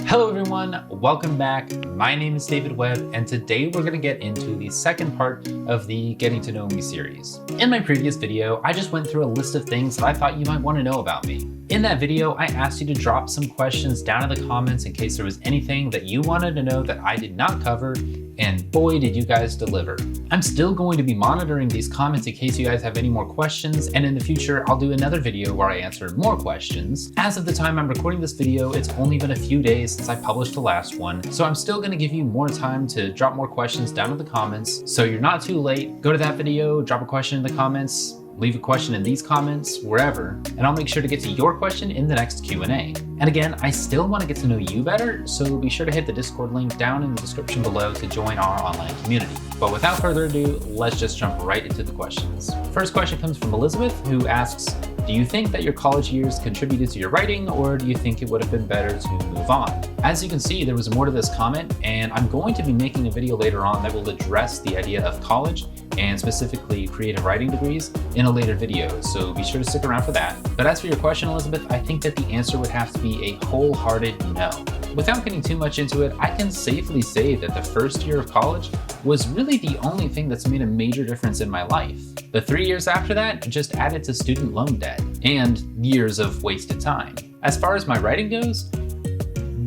Hello everyone, welcome back. My name is David Webb, and today we're going to get into the second part of the Getting to Know Me series. In my previous video, I just went through a list of things that I thought you might want to know about me. In that video, I asked you to drop some questions down in the comments in case there was anything that you wanted to know that I did not cover, and boy did you guys deliver. I'm still going to be monitoring these comments in case you guys have any more questions, and in the future I'll do another video where I answer more questions. As of the time I'm recording this video, it's only been a few days since I published the last one, so I'm still going to give you more time to drop more questions down in the comments, so you're not too late. Go to that video, drop a question in the comments, leave a question in these comments, wherever, and I'll make sure to get to your question in the next Q&A. And again, I still want to get to know you better, so be sure to hit the Discord link down in the description below to join our online community. But without further ado, let's just jump right into the questions. First question comes from Elizabeth, who asks, do you think that your college years contributed to your writing, or do you think it would have been better to move on? As you can see, there was more to this comment, and I'm going to be making a video later on that will address the idea of college and specifically creative writing degrees in a later video, so be sure to stick around for that. But as for your question, Elizabeth, I think that the answer would have to be a wholehearted no. Without getting too much into it, I can safely say that the first year of college was really the only thing that's made a major difference in my life. The 3 years after that just added to student loan debt and years of wasted time. As far as my writing goes,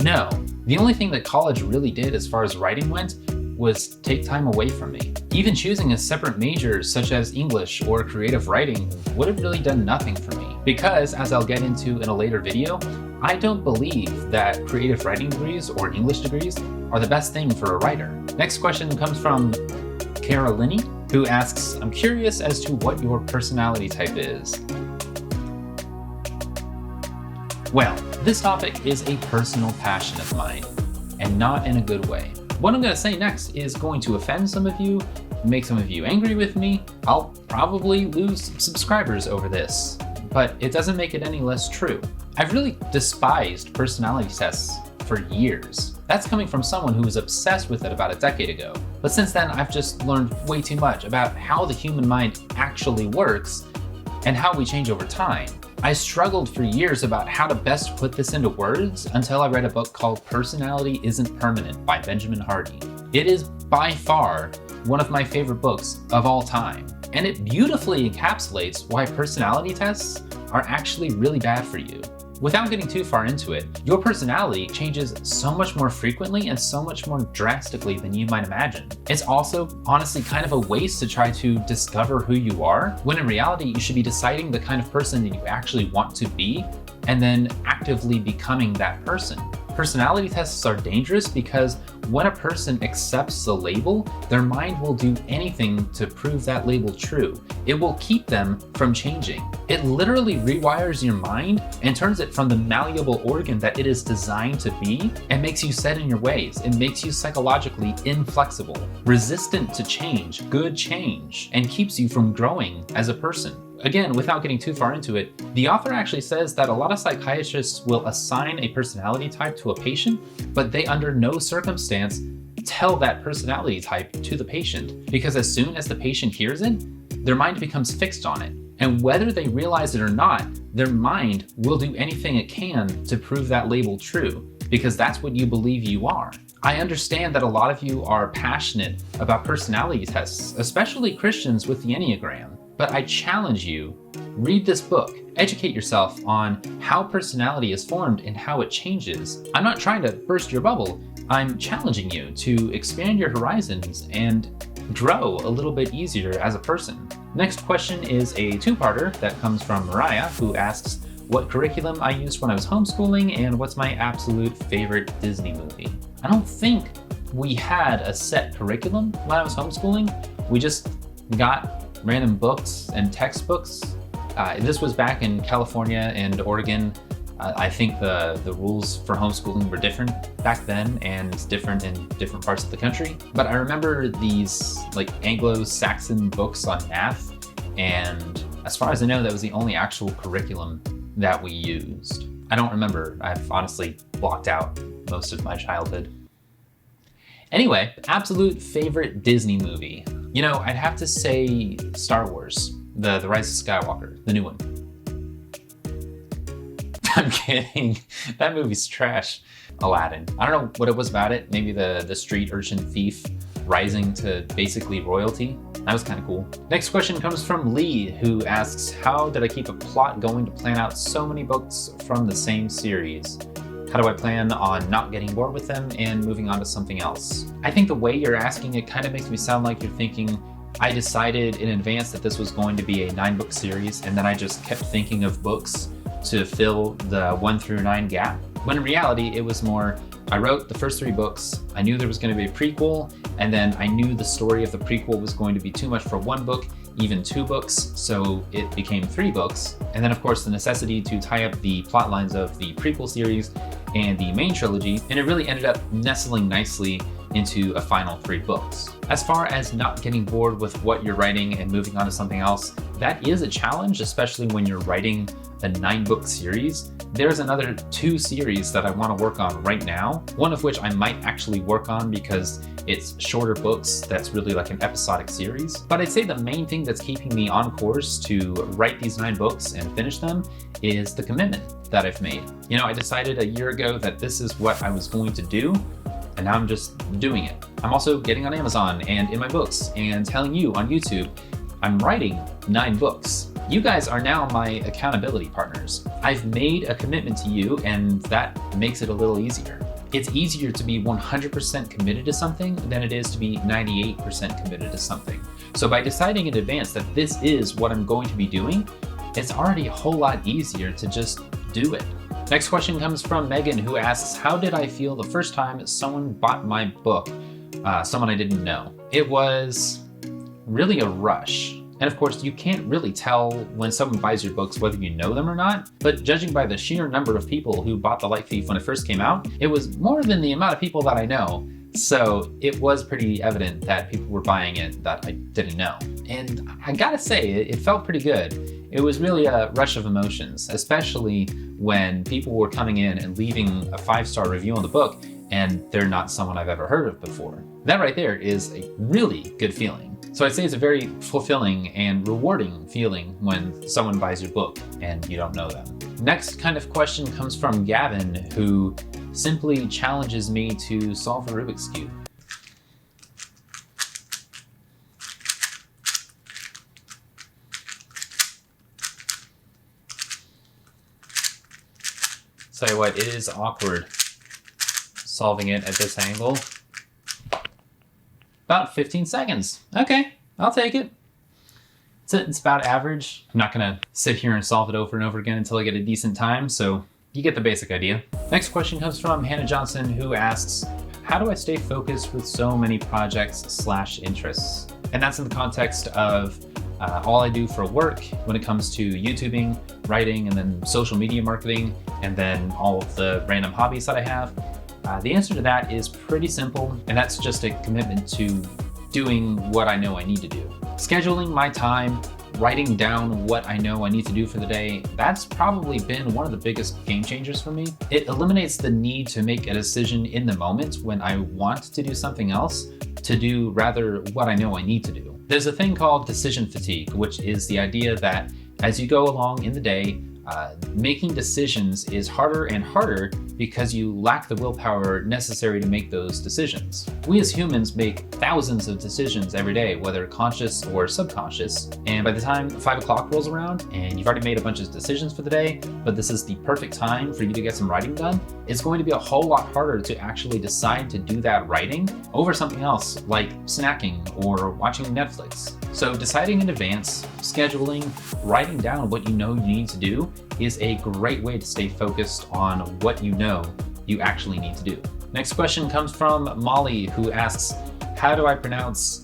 no. The only thing that college really did as far as writing went was take time away from me. Even choosing a separate major such as English or creative writing would have really done nothing for me. Because, as I'll get into in a later video, I don't believe that creative writing degrees or English degrees are the best thing for a writer. Next question comes from Carolini, who asks, I'm curious as to what your personality type is. Well, this topic is a personal passion of mine, and not in a good way. What I'm going to say next is going to offend some of you, make some of you angry with me. I'll probably lose subscribers over this, but it doesn't make it any less true. I've really despised personality tests for years. That's coming from someone who was obsessed with it about a decade ago. But since then, I've just learned way too much about how the human mind actually works and how we change over time. I struggled for years about how to best put this into words until I read a book called Personality Isn't Permanent by Benjamin Hardy. It is by far one of my favorite books of all time, and it beautifully encapsulates why personality tests are actually really bad for you. Without getting too far into it, your personality changes so much more frequently and so much more drastically than you might imagine. It's also honestly kind of a waste to try to discover who you are, when in reality you should be deciding the kind of person that you actually want to be and then actively becoming that person. Personality tests are dangerous because when a person accepts the label, their mind will do anything to prove that label true. It will keep them from changing. It literally rewires your mind and turns it from the malleable organ that it is designed to be and makes you set in your ways. It makes you psychologically inflexible, resistant to change, good change, and keeps you from growing as a person. Again, without getting too far into it, the author actually says that a lot of psychiatrists will assign a personality type to a patient, but they under no circumstance tell that personality type to the patient, because as soon as the patient hears it, their mind becomes fixed on it. And whether they realize it or not, their mind will do anything it can to prove that label true, because that's what you believe you are. I understand that a lot of you are passionate about personality tests, especially Christians with the Enneagram. But I challenge you, read this book, educate yourself on how personality is formed and how it changes. I'm not trying to burst your bubble, I'm challenging you to expand your horizons and grow a little bit easier as a person. Next question is a two-parter that comes from Mariah, who asks what curriculum I used when I was homeschooling and what's my absolute favorite Disney movie. I don't think we had a set curriculum when I was homeschooling. We just got random books and textbooks. This was back in California and Oregon. I think the rules for homeschooling were different back then and it's different in different parts of the country. But I remember these like Anglo-Saxon books on math, and as far as I know, that was the only actual curriculum that we used. I don't remember. I've honestly blocked out most of my childhood. Anyway, absolute favorite Disney movie. You know, I'd have to say Star Wars, the Rise of Skywalker, the new one. I'm kidding. That movie's trash. Aladdin. I don't know what it was about it. Maybe the street urchin thief rising to basically royalty. That was kind of cool. Next question comes from Lee, who asks, how did I keep a plot going to plan out so many books from the same series? How do I plan on not getting bored with them and moving on to something else? I think the way you're asking it kind of makes me sound like you're thinking, I decided in advance that this was going to be a 9-book series, and then I just kept thinking of books to fill the 1 through 9 gap. When in reality, it was more, I wrote the first 3 books, I knew there was going to be a prequel, and then I knew the story of the prequel was going to be too much for 1 book, even 2 books, so it became 3 books. And then of course the necessity to tie up the plot lines of the prequel series and the main trilogy, and it really ended up nestling nicely into a final 3 books. As far as not getting bored with what you're writing and moving on to something else, that is a challenge, especially when you're writing a 9-book series. There's another 2 series that I want to work on right now, one of which I might actually work on because it's shorter books that's really like an episodic series. But I'd say the main thing that's keeping me on course to write these 9 books and finish them is the commitment that I've made. You know, I decided a year ago that this is what I was going to do, and now I'm just doing it. I'm also getting on Amazon and in my books and telling you on YouTube, I'm writing 9 books. You guys are now my accountability partners. I've made a commitment to you, and that makes it a little easier. It's easier to be 100% committed to something than it is to be 98% committed to something. So by deciding in advance that this is what I'm going to be doing, it's already a whole lot easier to just do it. Next question comes from Megan, who asks, how did I feel the first time someone bought my book? Someone I didn't know. It was really a rush. And of course, you can't really tell when someone buys your books whether you know them or not, but judging by the sheer number of people who bought The Light Thief when it first came out, it was more than the amount of people that I know. So it was pretty evident that people were buying it that I didn't know. And I gotta say, it felt pretty good. It was really a rush of emotions, especially when people were coming in and leaving a 5-star review on the book and they're not someone I've ever heard of before. That right there is a really good feeling. So I'd say it's a very fulfilling and rewarding feeling when someone buys your book and you don't know them. Next kind of question comes from Gavin, who simply challenges me to solve a Rubik's Cube. Tell you what, it is awkward solving it at this angle. About 15 seconds. Okay, I'll take it. It's about average. I'm not gonna sit here and solve it over and over again until I get a decent time, so you get the basic idea. Next question comes from Hannah Johnson, who asks, how do I stay focused with so many projects/interests? And that's in the context of all I do for work when it comes to YouTubing, writing, and then social media marketing, and then all of the random hobbies that I have. The answer to that is pretty simple, and that's just a commitment to doing what I know I need to do. Scheduling my time, writing down what I know I need to do for the day, that's probably been one of the biggest game changers for me. It eliminates the need to make a decision in the moment when I want to do something else, to do rather what I know I need to do. There's a thing called decision fatigue, which is the idea that as you go along in the day, making decisions is harder and harder because you lack the willpower necessary to make those decisions. We as humans make thousands of decisions every day, whether conscious or subconscious, and by the time 5 o'clock rolls around and you've already made a bunch of decisions for the day, but this is the perfect time for you to get some writing done, it's going to be a whole lot harder to actually decide to do that writing over something else like snacking or watching Netflix. So deciding in advance, scheduling, writing down what you know you need to do is a great way to stay focused on what you know you actually need to do. Next question comes from Molly, who asks, how do I pronounce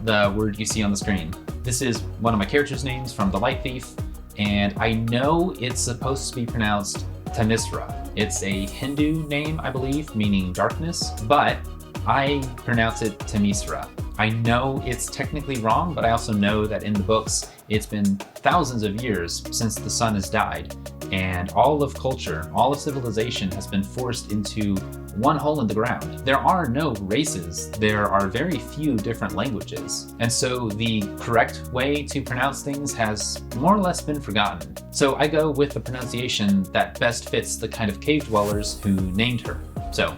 the word you see on the screen? This is one of my characters' names from The Light Thief, and I know it's supposed to be pronounced Tamisra. It's a Hindu name, I believe, meaning darkness, but I pronounce it Tamisra. I know it's technically wrong, but I also know that in the books, it's been thousands of years since the sun has died, and all of culture, all of civilization has been forced into one hole in the ground. There are no races, there are very few different languages, and so the correct way to pronounce things has more or less been forgotten. So I go with the pronunciation that best fits the kind of cave dwellers who named her. So,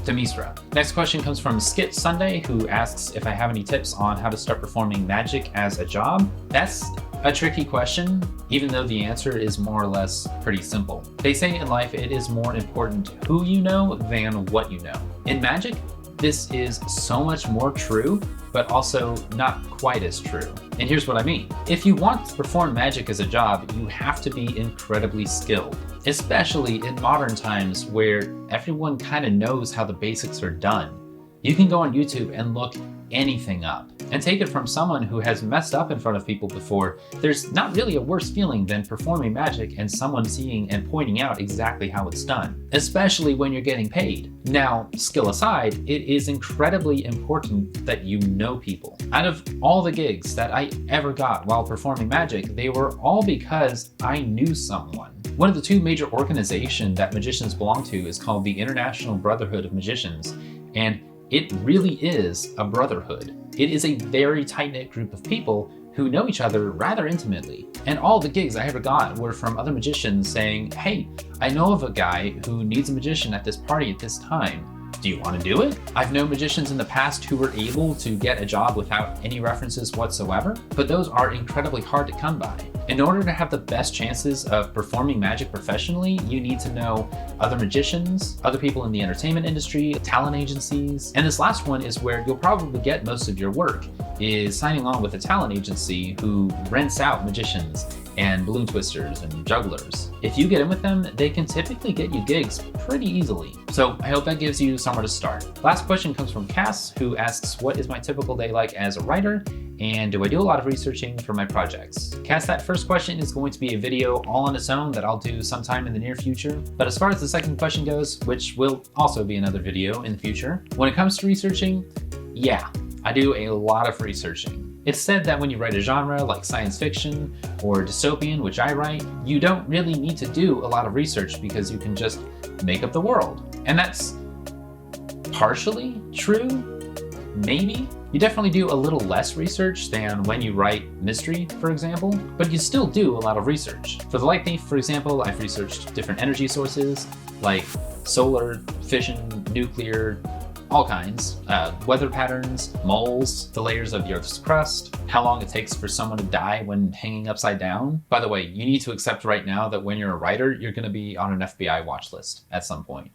to Misra. Next question comes from Skit Sunday, who asks if I have any tips on how to start performing magic as a job. That's a tricky question, even though the answer is more or less pretty simple. They say in life it is more important who you know than what you know. In magic, this is so much more true, but also not quite as true. And here's what I mean. If you want to perform magic as a job, you have to be incredibly skilled, especially in modern times where everyone kind of knows how the basics are done. You can go on YouTube and look anything up. And take it from someone who has messed up in front of people before, there's not really a worse feeling than performing magic and someone seeing and pointing out exactly how it's done, especially when you're getting paid. Now, skill aside, it is incredibly important that you know people. Out of all the gigs that I ever got while performing magic, they were all because I knew someone. One of the two major organizations that magicians belong to is called the International Brotherhood of Magicians, and it really is a brotherhood. It is a very tight-knit group of people who know each other rather intimately. And all the gigs I ever got were from other magicians saying, hey, I know of a guy who needs a magician at this party at this time. Do you want to do it? I've known magicians in the past who were able to get a job without any references whatsoever, but those are incredibly hard to come by. In order to have the best chances of performing magic professionally, you need to know other magicians, other people in the entertainment industry, talent agencies, and this last one is where you'll probably get most of your work, is signing on with a talent agency who rents out magicians and balloon twisters and jugglers. If you get in with them, they can typically get you gigs pretty easily. So I hope that gives you somewhere to start. Last question comes from Cass, who asks, what is my typical day like as a writer? And do I do a lot of researching for my projects? Cass, that first question is going to be a video all on its own that I'll do sometime in the near future. But as far as the second question goes, which will also be another video in the future, when it comes to researching, yeah, I do a lot of researching. It's said that when you write a genre like science fiction or dystopian, which I write, you don't really need to do a lot of research because you can just make up the world. And that's partially true, maybe. You definitely do a little less research than when you write mystery, for example, but you still do a lot of research. For The Light Thief, for example, I've researched different energy sources like solar, fission, nuclear, all kinds, weather patterns, moles, the layers of the Earth's crust, how long it takes for someone to die when hanging upside down. By the way, you need to accept right now that when you're a writer, you're gonna be on an FBI watch list at some point.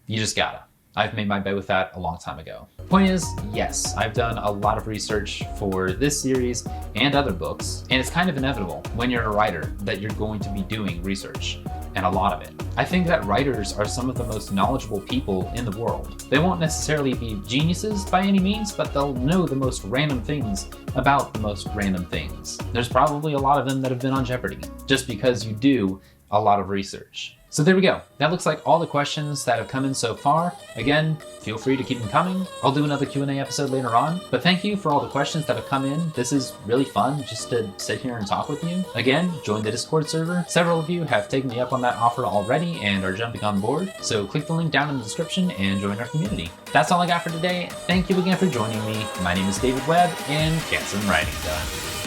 You just gotta. I've made my bed with that a long time ago. Point is, yes, I've done a lot of research for this series and other books, and it's kind of inevitable when you're a writer that you're going to be doing research, and a lot of it. I think that writers are some of the most knowledgeable people in the world. They won't necessarily be geniuses by any means, but they'll know the most random things about the most random things. There's probably a lot of them that have been on Jeopardy, just because you do a lot of research. So there we go. That looks like all the questions that have come in so far. Again, feel free to keep them coming. I'll do another Q&A episode later on. But thank you for all the questions that have come in. This is really fun just to sit here and talk with you. Again, join the Discord server. Several of you have taken me up on that offer already and are jumping on board. So click the link down in the description and join our community. That's all I got for today. Thank you again for joining me. My name is David Webb, and get some writing done.